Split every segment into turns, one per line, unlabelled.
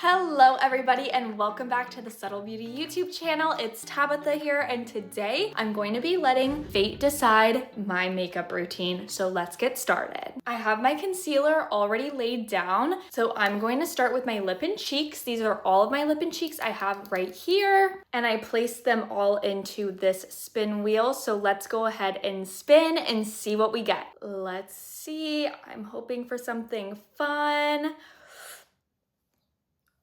Hello everybody and welcome back to the Subtle Beauty YouTube channel. It's Tabitha here and today I'm going to be letting fate decide my makeup routine. So let's get started. I have my concealer already laid down. So I'm going to start with my lip and cheeks. These are all of my lip and cheeks I have right here. And I placed them all into this spin wheel. So let's go ahead and spin and see what we get. Let's see. I'm hoping for something fun.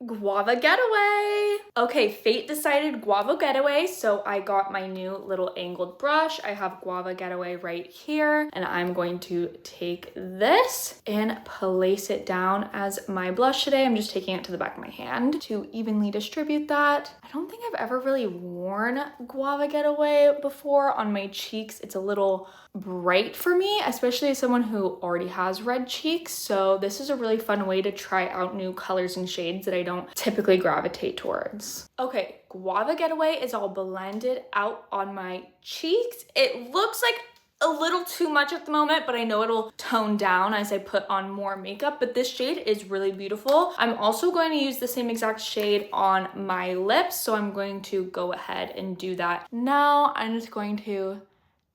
Guava Getaway. Okay, fate decided Guava Getaway, so I got my new little angled brush. I have Guava Getaway right here, and I'm going to take this and place it down as my blush today. I'm just taking it to the back of my hand to evenly distribute that. I don't think I've ever really worn Guava Getaway before on my cheeks. It's a little bright for me, especially as someone who already has red cheeks. So this is a really fun way to try out new colors and shades that I don't typically gravitate towards. Okay, Guava Getaway is all blended out on my cheeks. It looks like a little too much at the moment, but I know it'll tone down as I put on more makeup, but this shade is really beautiful. I'm also going to use the same exact shade on my lips, so I'm going to go ahead and do that now. I'm just going to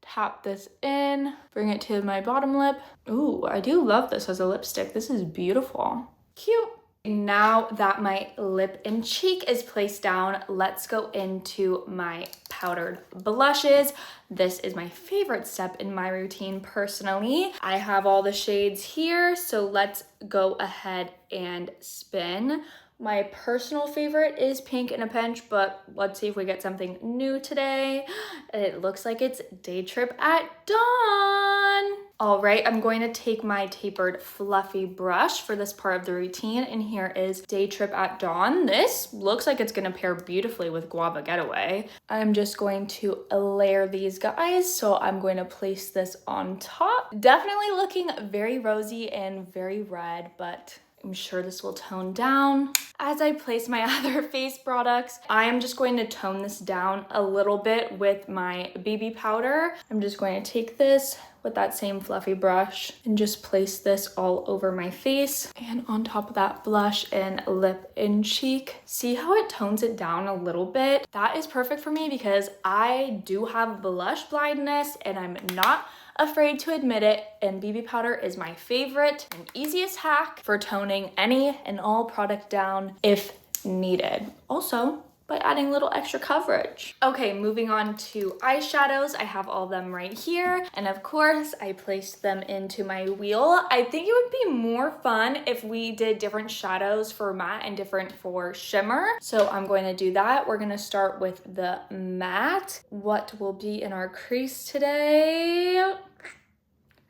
tap this in, bring it to my bottom lip. Ooh, I do love this as a lipstick. This is beautiful. Cute. Now that my lip and cheek is placed down, let's go into my powdered blushes. This is my favorite step in my routine personally. I have all the shades here, so let's go ahead and spin. My personal favorite is Pink in a Pinch, but let's see if we get something new today. It looks like it's Day Trip at Dawn. All right, I'm going to take my tapered fluffy brush for this part of the routine, and here is Day Trip at Dawn. This looks like it's gonna pair beautifully with Guava Getaway. I'm just going to layer these guys, so I'm going to place this on top. Definitely looking very rosy and very red, but I'm sure this will tone down. As I place my other face products, I am just going to tone this down a little bit with my BB powder. I'm just going to take this with that same fluffy brush and just place this all over my face and on top of that blush and lip and cheek. See how it tones it down a little bit? That is perfect for me because I do have blush blindness and I'm not afraid to admit it, and BB powder is my favorite and easiest hack for toning any and all product down if needed. Also, by adding a little extra coverage. Okay, moving on to eyeshadows. I have all of them right here. And of course, I placed them into my wheel. I think it would be more fun if we did different shadows for matte and different for shimmer. So I'm going to do that. We're gonna start with the matte. What will be in our crease today?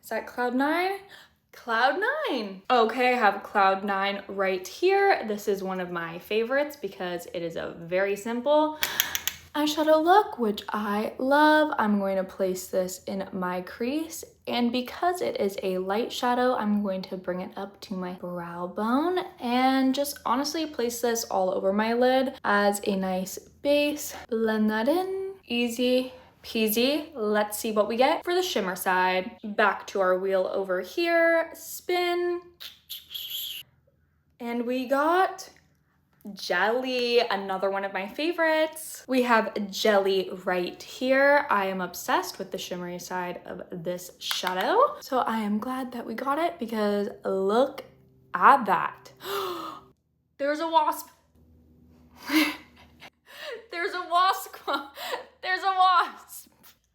Is that Cloud 9? Cloud 9. Okay, I have Cloud 9 right here. This is one of my favorites because it is a very simple eyeshadow look, which I love. I'm going to place this in my crease, and because it is a light shadow, I'm going to bring it up to my brow bone and just honestly place this all over my lid as a nice base. Blend that in. Easy peasy. Let's see what we get for the shimmer side. Back to our wheel over here, spin. And we got Jelly, another one of my favorites. We have Jelly right here. I am obsessed with the shimmery side of this shadow. So I am glad that we got it because look at that. There's a wasp. There's a wasp. There's a wasp.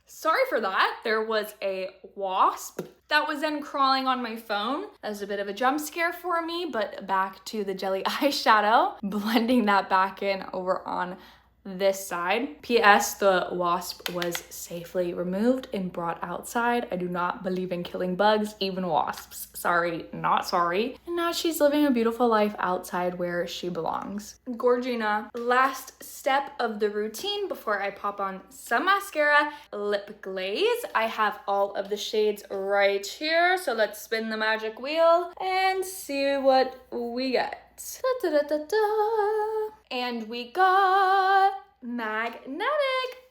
Sorry for that. There was a wasp that was then crawling on my phone. That was a bit of a jump scare for me, but back to the Jelly eyeshadow, blending that back in over on this side. P.S. The wasp was safely removed and brought outside. I do not believe in killing bugs, even wasps. Sorry, not sorry. And now she's living a beautiful life outside where she belongs. Gorgina. Last step of the routine before I pop on some mascara, lip glaze. I have all of the shades right here, so let's spin the magic wheel and see what we get. Da, da, da, da, da. And we got Magnetic.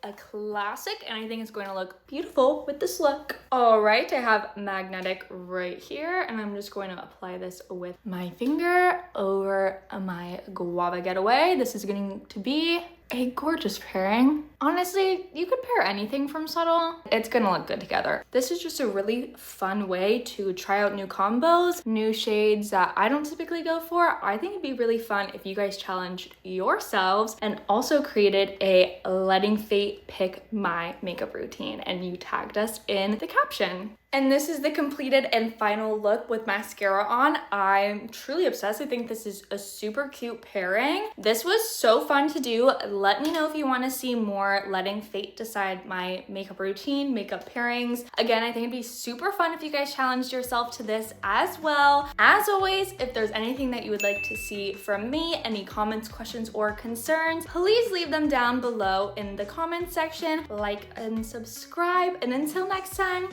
a classic, and I think it's going to look beautiful with this look. All right, I have magnetic right here, and I'm just going to apply this with my finger over my Guava Getaway. This is going to be a gorgeous pairing. Honestly, you could pair anything from Subtl. It's gonna look good together. This is just a really fun way to try out new combos, new shades that I don't typically go for. I think it'd be really fun if you guys challenged yourselves and also created a letting fate pick my makeup routine and you tagged us in the caption. And this is the completed and final look with mascara on. I'm truly obsessed. I think this is a super cute pairing. This was so fun to do. Let me know if you want to see more letting fate decide my makeup routine, makeup pairings. Again, I think it'd be super fun if you guys challenged yourself to this as well. As always, if there's anything that you would like to see from me, any comments, questions, or concerns, please leave them down below in the comment section. Like and subscribe. And until next time,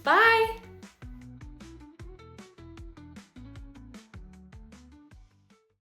bye!